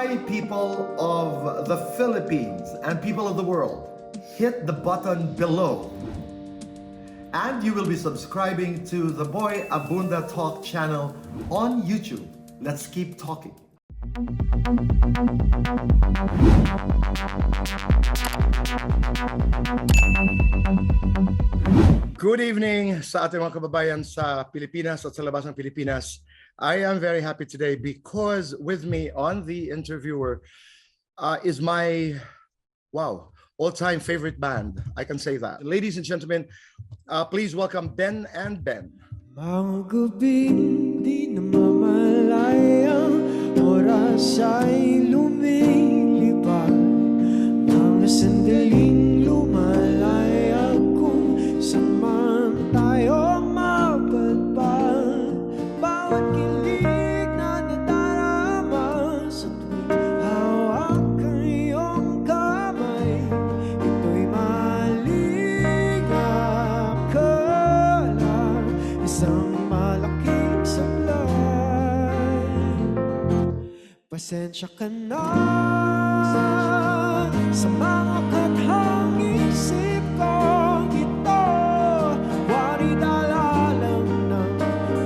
Hi, people of the Philippines and people of the world. Hit the button below. And you will be subscribing to the Boy Abunda Talk channel on YouTube. Let's keep talking. Good evening sa ating mga kababayan sa Pilipinas at sa labas ng Pilipinas. I am very happy today because with me on the interviewer is my, all-time favorite band. I can say that. Ladies and gentlemen, please welcome Ben&Ben. Mga gabing di namamalayang oras ay lumilipad. Mga sandaling lumalaya kung saan man tayo mapadpad. Bawat kilig na nadarama sa tuwing hawak ang iyong kamay. Ito'y maligap ka lang, isang malaking sablay. Pasensya ka na sa mga kathang isip kong ito. Wari dala lang ng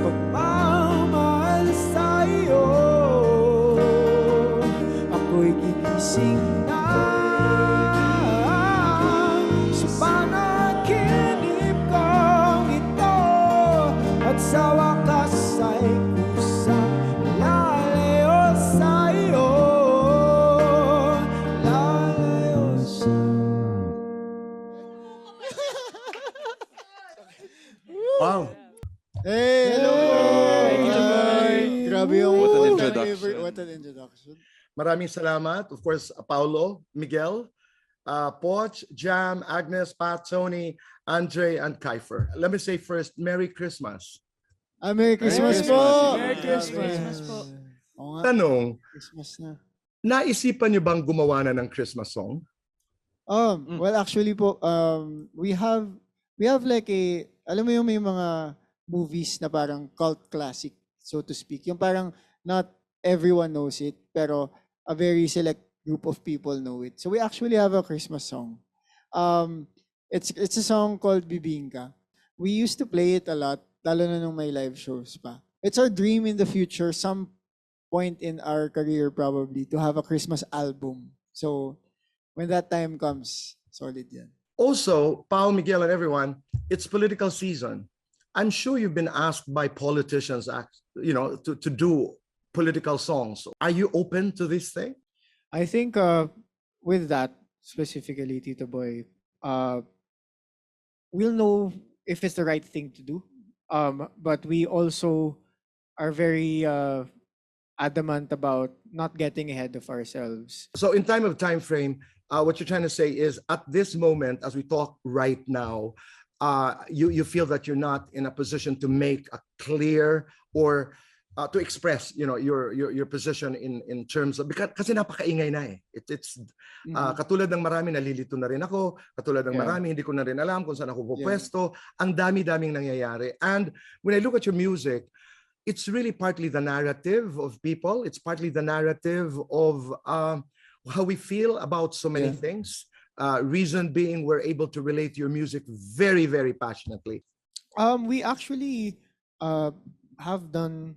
pagmamahal sa'yo. Ako'y gigising na sa panaginip kong ito. At sa wakas ay kusang lalayo sa'yo. Lalayo sa'yo. Wow. Hey! Hello! Thank you, boy. Grabe yung What an all-time introduction. favorite. What an introduction. Maraming salamat. Of course, Paulo, Miguel, Poch, Jam, Agnes, Pat, Tony, Andre, and Kiefer. Let me say first, Merry Christmas. Merry Christmas Christmas. po! Merry Christmas. Christmas po. Oo nga, Tanong, Christmas na. naisipan niyo bang gumawa na ng Christmas song? Well, actually po, we have like a, alam mo yung may mga movies na parang cult classic, so to speak. Yung parang not everyone knows it, pero a very select group of people know it. So we actually have a Christmas song. It's a song called Bibingka. We used to play it a lot, lalo na nung may live shows pa. It's our dream in the future, some point in our career probably, to have a Christmas album. So when that time comes, solid yan. Also, Pao, Miguel, and everyone, it's political season. I'm sure you've been asked by politicians, to do political songs. Are you open to this thing? I think with that, specifically, Tito Boy, we'll know if it's the right thing to do. But we also are very adamant about not getting ahead of ourselves. So in time frame, what you're trying to say is at this moment, as we talk right now, you feel that you're not in a position to make a clear or to express, your position in terms of, because kasi napakaingay na eh. It's katulad ng marami nalilito na rin ako, katulad ng Yeah. marami hindi ko na rin alam kung saan ako pupwesto. Ang dami-daming nangyayari. And when I look at your music, it's really partly the narrative of people. It's partly the narrative of how we feel about so many things. Reason being, we're able to relate to your music very, very passionately. We actually have done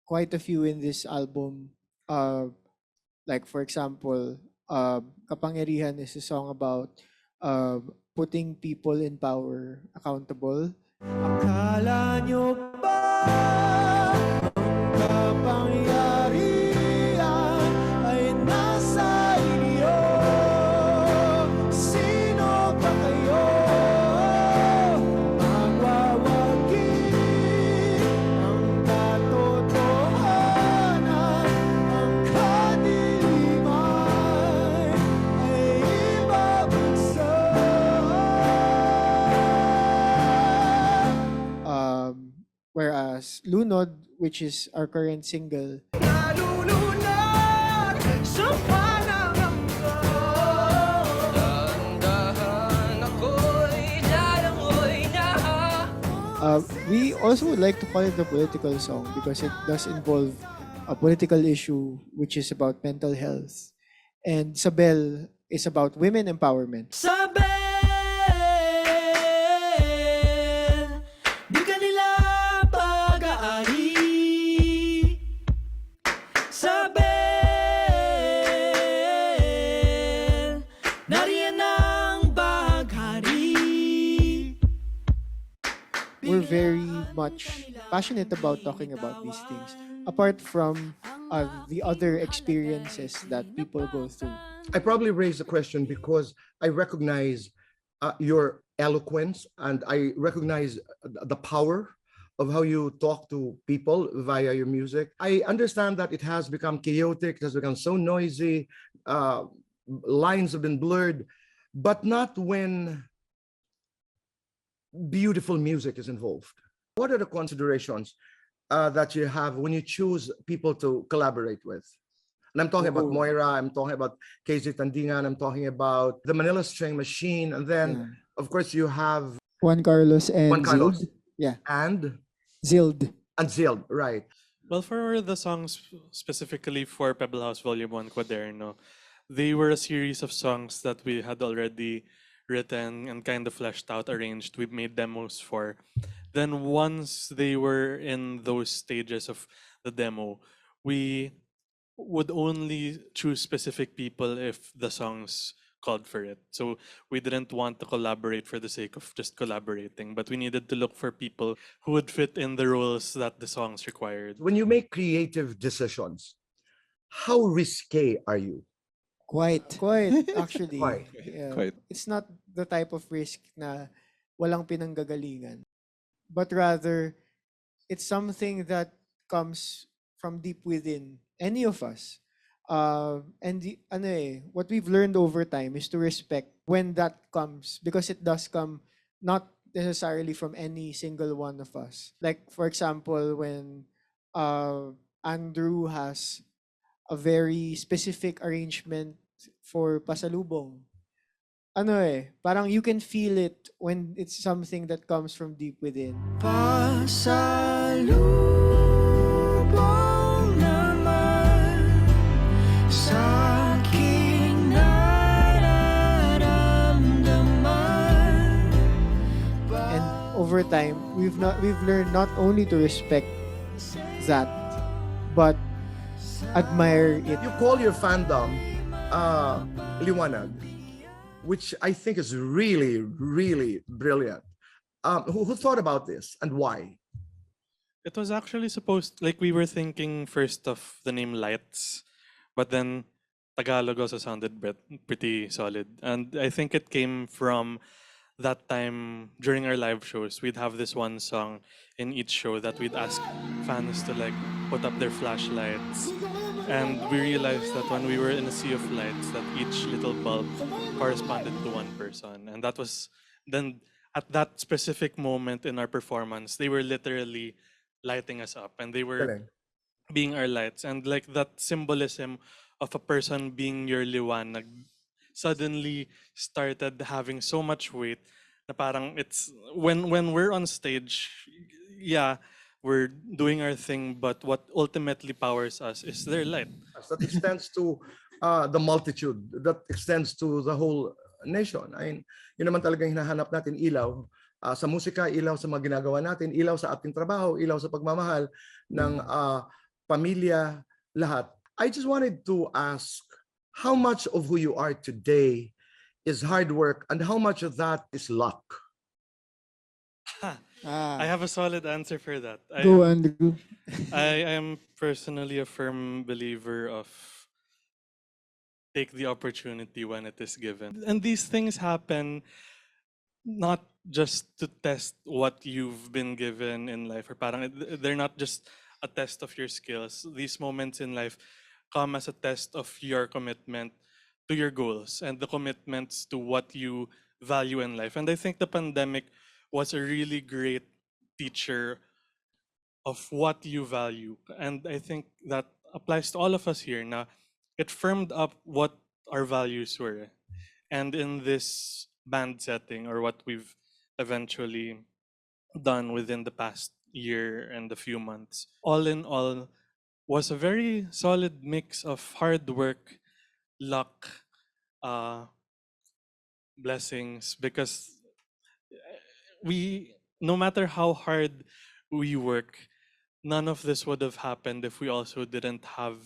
quite a few in this album. Like for example, Kapangyarihan is a song about putting people in power accountable. Akala nyo ba ang kapangyarihan ay nasa inyo? Sino ba kayo? Magwawagi ang katotohanan, ang kadiliman ay ibabagsak. Whereas Lunod, which is our current single, nalulunod sa panangamba. Dahan-dahan ako'y lalangoy na. We also would like to call it a political song because it does involve a political issue which is about mental health. And Sabel is about women empowerment. Sabel, di ka nila pag-aari. Sabel, nariyan ang baghari. We're very much passionate about talking about these things, apart from the other experiences that people go through. I probably raised the question because I recognize your eloquence and I recognize the power of how you talk to people via your music. I understand that it has become chaotic, it has become so noisy, lines have been blurred, but not when beautiful music is involved. What are the considerations that you have when you choose people to collaborate with? And I'm talking about Oh. Moira, I'm talking about KZ Tandingan, I'm talking about the Manila String Machine, and then, Yeah. of course, you have Juan Carlos and Juan Carlos. Zild. Yeah, and Zild. Zild, right? Well, for the songs specifically for Pebble House Volume 1 Quaderno, they were a series of songs that we had already written and kind of fleshed out, arranged. We made demos for. Then once they were in those stages of the demo, we would only choose specific people if the songs called for it. So we didn't want to collaborate for the sake of just collaborating, but we needed to look for people who would fit in the roles that the songs required. When you make creative decisions, how risque are you? Quite. Quite, actually. Quite. Yeah. Quite. It's not the type of risk na walang pinanggagalingan, but rather it's something that comes from deep within any of us. What we've learned over time is to respect when that comes, because it does come not necessarily from any single one of us. Like, for example, when Andrew has a very specific arrangement for Pasalubong. Parang you can feel it when it's something that comes from deep within. Pasalubong naman sa aking nararamdaman. And over time, we've learned not only to respect that, but admire it. You call your fandom Liwanag, which I think is really, really brilliant. Who thought about this and why? It was actually supposed, like we were thinking first of the name Lights, but then Tagalog also sounded pretty solid. And I think it came from that time during our live shows. We'd have this one song in each show that we'd ask fans to like put up their flashlights. And we realized that when we were in a sea of lights, that each little bulb corresponded to one person. And that was then at that specific moment in our performance, they were literally lighting us up and they were Galing. being our lights. And like that symbolism of a person being your liwanag suddenly started having so much weight na parang it's when we're on stage, yeah, we're doing our thing, but what ultimately powers us is their light. That extends to the multitude, that extends to the whole nation. I mean, yun naman talagang hinahanap natin, ilaw sa musika, ilaw sa mga ginagawa natin, ilaw sa ating trabaho, ilaw sa pagmamahal ng pamilya, lahat. I just wanted to ask, how much of who you are today is hard work and how much of that is luck? I have a solid answer for that. Go, Andrew. I am personally a firm believer of take the opportunity when it is given. And these things happen not just to test what you've been given in life, or parang they're not just a test of your skills. These moments in life come as a test of your commitment to your goals and the commitments to what you value in life. And I think the pandemic was a really great teacher of what you value. And I think that applies to all of us here. Now, it firmed up what our values were. And in this band setting, or what we've eventually done within the past year and a few months, all in all, was a very solid mix of hard work, luck, uh, blessings, because we, no matter how hard we work, none of this would have happened if we also didn't have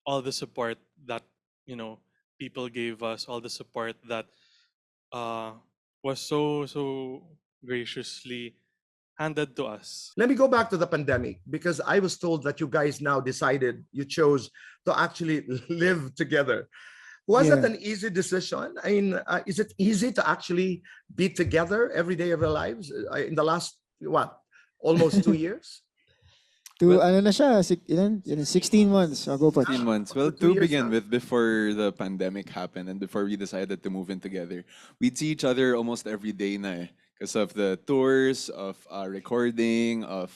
all the support that, you know, people gave us, all the support that uh, was so graciously handed to us. Let me go back to the pandemic, because I was told that you guys now decided, you chose to actually live together. Was it Yeah. an easy decision? I mean, is it easy to actually be together every day of your lives in the last, what, almost 2 years? To Well- ano na siya, 16 months. I'll go pa. 15 months. Well, 2 to years begin now. with, before the pandemic happened and before we decided to move in together, we'd see each other almost every day na because of the tours, of recording, of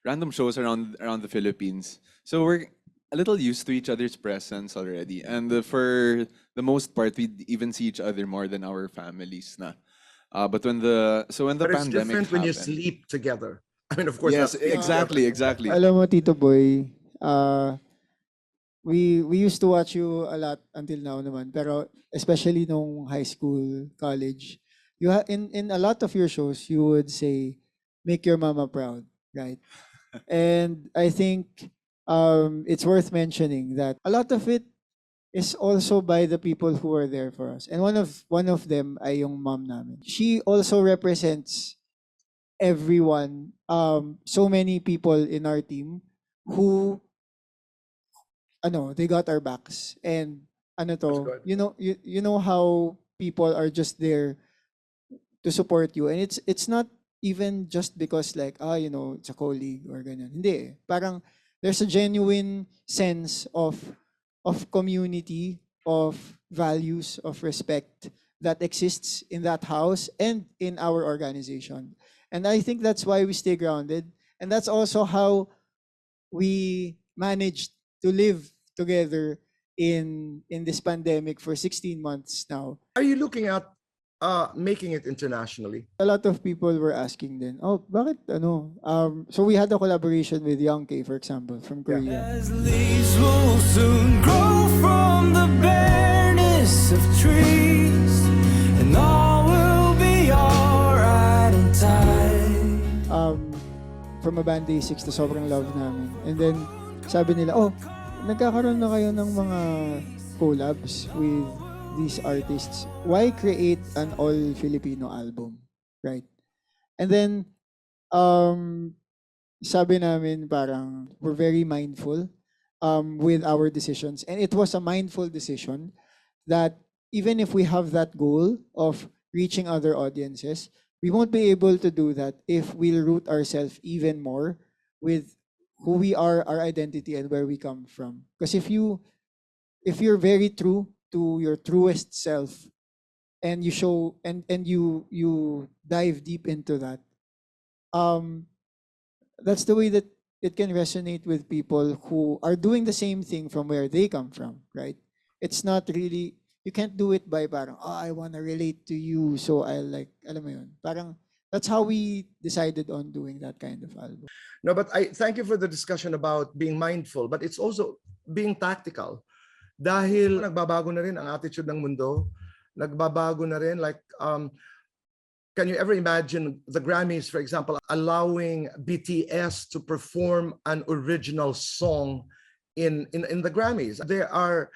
random shows around the Philippines. So we're a little used to each other's presence already. And for the most part, we'd even see each other more than our families na. But when the But it's pandemic different when you happened, sleep together. I mean, of course, yes, not being exactly. Alam mo, Tito Boy, we used to watch you a lot until now naman. Pero especially nung high school, college, in a lot of your shows, you would say, make your mama proud, right? And I think it's worth mentioning that a lot of it is also by the people who are there for us. And one of them ay yung mom namin. She also represents everyone, so many people in our team who they got our backs. And That's good. you know how people are just there to support you, and it's not even just because like it's a colleague or ganyan. Hindi eh. Parang there's a genuine sense of community, of values, of respect that exists in that house and in our organization. And I think that's why we stay grounded, and that's also how we managed to live together in this pandemic for 16 months now. Are you looking at making it internationally? A lot of people were asking then, oh, bakit ano? So we had a collaboration with Young K, for example, from Korea. As leaves will soon grow from the bareness of trees, and all will be alright in time. From a band Day 6 to sobrang love namin. And then sabi nila, oh, nagkakaroon na kayo ng mga collabs with these artists. Why create an all Filipino album, right? And then sabi namin parang we're very mindful with our decisions, and it was a mindful decision that even if we have that goal of reaching other audiences, we won't be able to do that if we root ourselves even more with who we are, our identity, and where we come from. Because if you're very true to your truest self, and you show and you dive deep into that, that's the way that it can resonate with people who are doing the same thing from where they come from, right? It's not really, you can't do it by parang, oh, I want to relate to you, so I like, alam mo yun. Parang, that's how we decided on doing that kind of album. No, but I thank you for the discussion about being mindful, but it's also being tactical. Dahil nagbabago na rin ang attitude ng mundo, nagbabago na rin, like, can you ever imagine the Grammys, for example, allowing BTS to perform an original song in the Grammys? They are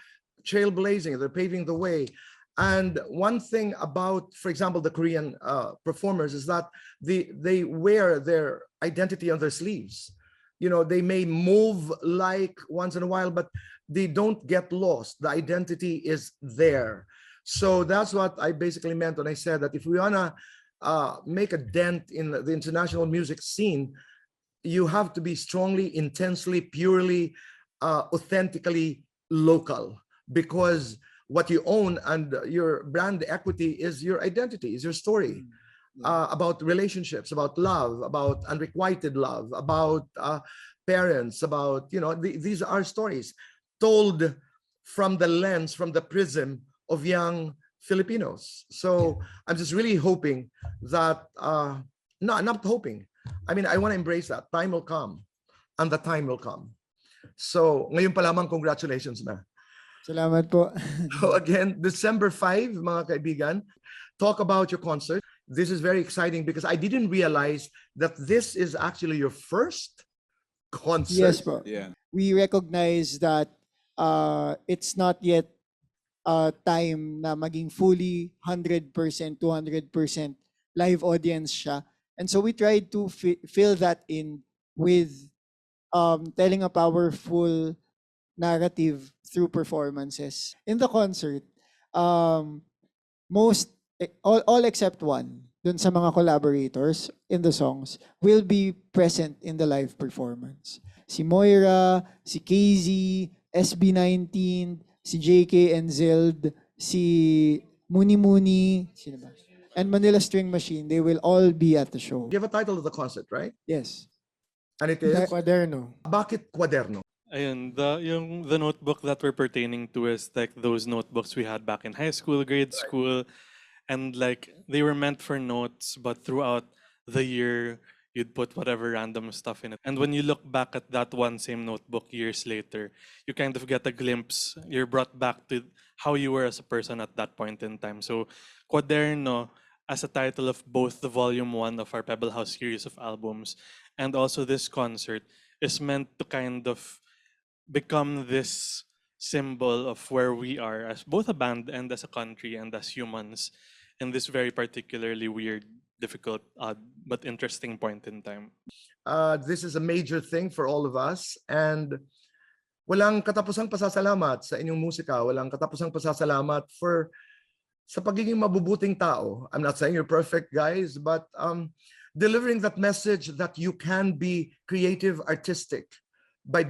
trailblazing, they're paving the way. And one thing about, for example, the Korean performers is that they wear their identity on their sleeves. You know, they may move like once in a while, but they don't get lost. The identity is there. So that's what I basically meant when I said that if we wanna make a dent in the international music scene, you have to be strongly, intensely, purely, authentically local, because what you own and your brand equity is your identity, is your story. About relationships, about love, about unrequited love, about parents, about, you know, these are stories told from the lens, from the prism of young Filipinos. So I'm just really hoping that, no, I'm not hoping. I mean, I want to embrace that. Time will come, and the time will come. So, ngayon pa lamang, congratulations na. Salamat po. So again, December 5, mga kaibigan, talk about your concert. This is very exciting because I didn't realize that this is actually your first concert. Yes po. Yeah. We recognize that it's not yet time na maging fully 100%, 200% live audience siya. And so we tried to fill that in with telling a powerful narrative through performances. In the concert, all except one, dun sa mga collaborators in the songs, will be present in the live performance. Si Moira, si KZ, SB19, si JK and Zeld, si Muni Muni, sino ba? And Manila String Machine, they will all be at the show. You have a title of the concert, right? Yes. And it is, Kwaderno. Bakit Kwaderno? Ayun, the notebook that we're pertaining to is like those notebooks we had back in high school, grade school, and like they were meant for notes, but throughout the year you'd put whatever random stuff in it. And when you look back at that one same notebook years later, you kind of get a glimpse. You're brought back to how you were as a person at that point in time. So Kwaderno, as a title of both the volume 1 of our Pebble House series of albums and also this concert, is meant to kind of become this symbol of where we are as both a band and as a country and as humans in this very particularly weird, difficult, odd, but interesting point in time. This is a major thing for all of us, and walang katapusang pasasalamat sa inyong musika, walang katapusang pasasalamat for sa pagiging mabubuting tao. I'm not saying you're perfect, guys, but delivering that message that you can be creative, artistic, by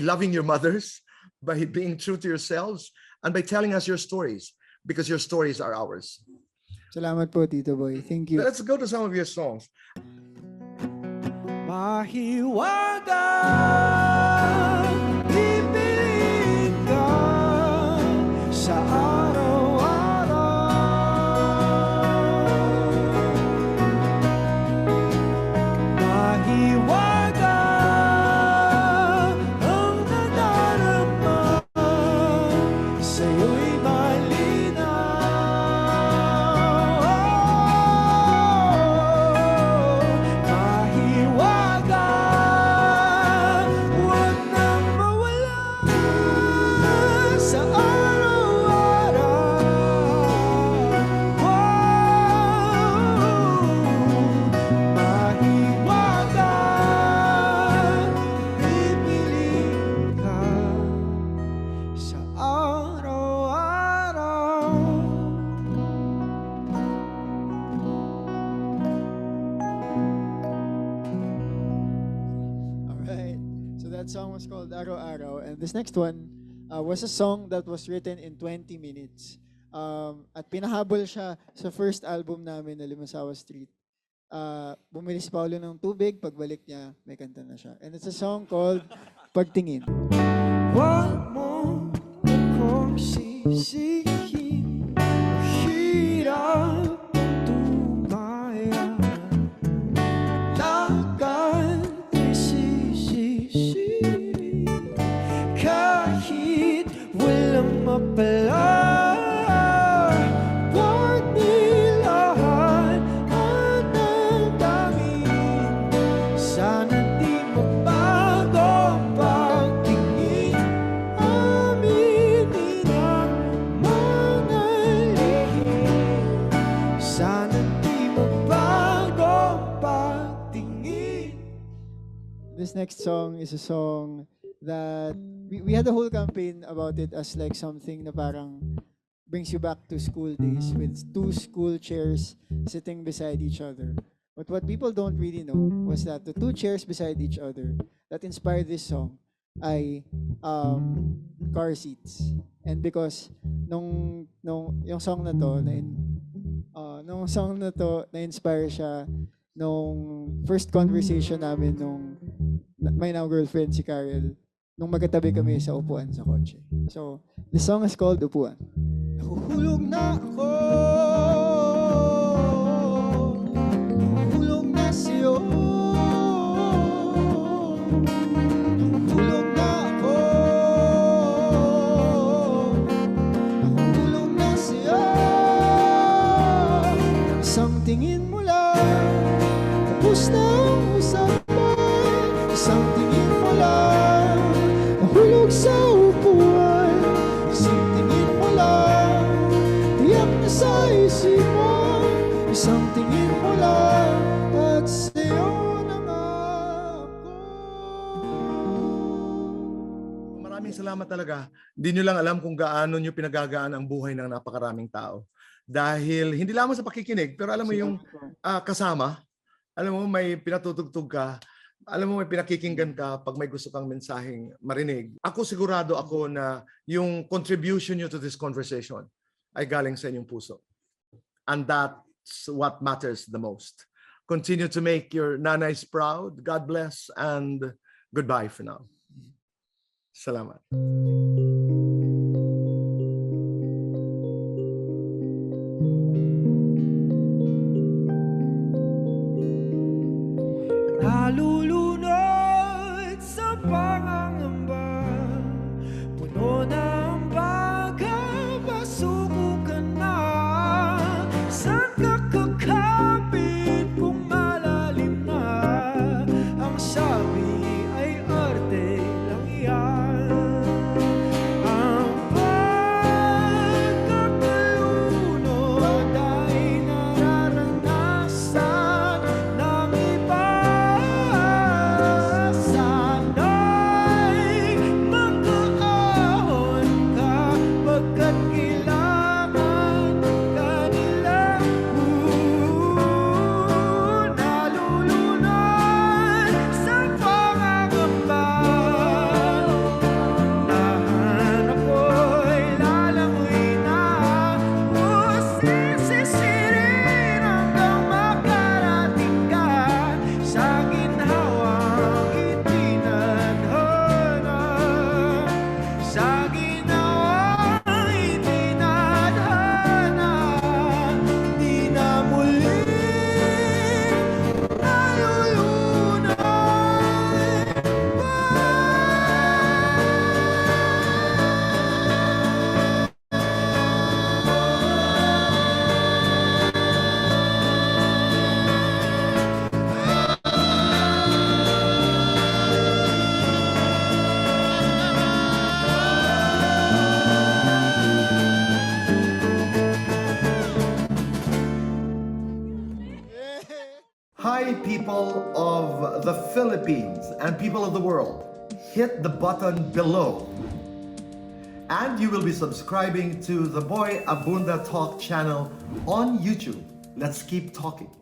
loving your mothers, by being true to yourselves, and by telling us your stories, because your stories are ours. Salamat po, Tito Boy. Thank you. Let's go to some of your songs. Mahiwaga, pipiliin ka sa araw-araw. Mahiwaga ang nadarama, sa'yo'y song was called Araw-Araw, and this next one was a song that was written in 20 minutes. At pinahabol siya sa first album namin na Limasawa Street. Bumili si Paolo ng tubig, pagbalik niya, may kanta na siya. And it's a song called Pagtingin. Huwag mo akong sisihin, hirap tumaya, lakad ay sisisi, kahit walang mapala. Huwag nilahan at ang daming, sana di magbago pagtingin. Aminin ang mga lihim, sana di magbago pagtingin. This next song is a song that we had a whole campaign about it as like something na parang brings you back to school days with two school chairs sitting beside each other. But what people don't really know was that the two chairs beside each other that inspired this song ay car seats. And because yung song na to na-inspire siya nung first conversation namin nung my now girlfriend si Karel nung magkatabi kami sa upuan sa kotse. So, the song is called Upuan. Nahuhulog na ako, nahuhulog na sa'yo, nahuhulog na tingin mo lang, tapos na ang usapan. Isang tingin mo lang, nahulog sa upuan. Isang tingin mo lang, tiyak na sa isipan. Isang tingin mo lang, at sa'yo na nga ako. Maraming salamat talaga. Hindi nyo lang alam kung gaano nyo pinagagaan ang buhay ng napakaraming tao. Dahil hindi lamang sa pakikinig, pero alam mo yung kasama, alam mo may pinatutugtog ka, alam mo may pinakikinggan ka pag may gusto kang mensaheng marinig. Ako sigurado ako na yung contribution nyo to this conversation ay galing sa inyong puso. And that's what matters the most. Continue to make your nanays proud. God bless and goodbye for now. Salamat. Nalulunod sa pangangamba, puno ng baga, pasuko ka na. Saan ka kakapit kung malalim na? Ang sabi ay arte lang yan. Ang pagkakalunod ay nararanasan ng iba. Sana'y magkaahon ka pagkat kailangan ka nila. Nalulunod sa pangangamba, lahat ako'y lalangoy na. Sisisirin hanggang makarating ka sa ginhawang itinadhana. Sa ginhawang itinadhana, di na muling nalulunod pa. Hi, people of the Philippines and people of the world. Hit the button below. And you will be subscribing to the Boy Abunda Talk channel on YouTube. Let's keep talking.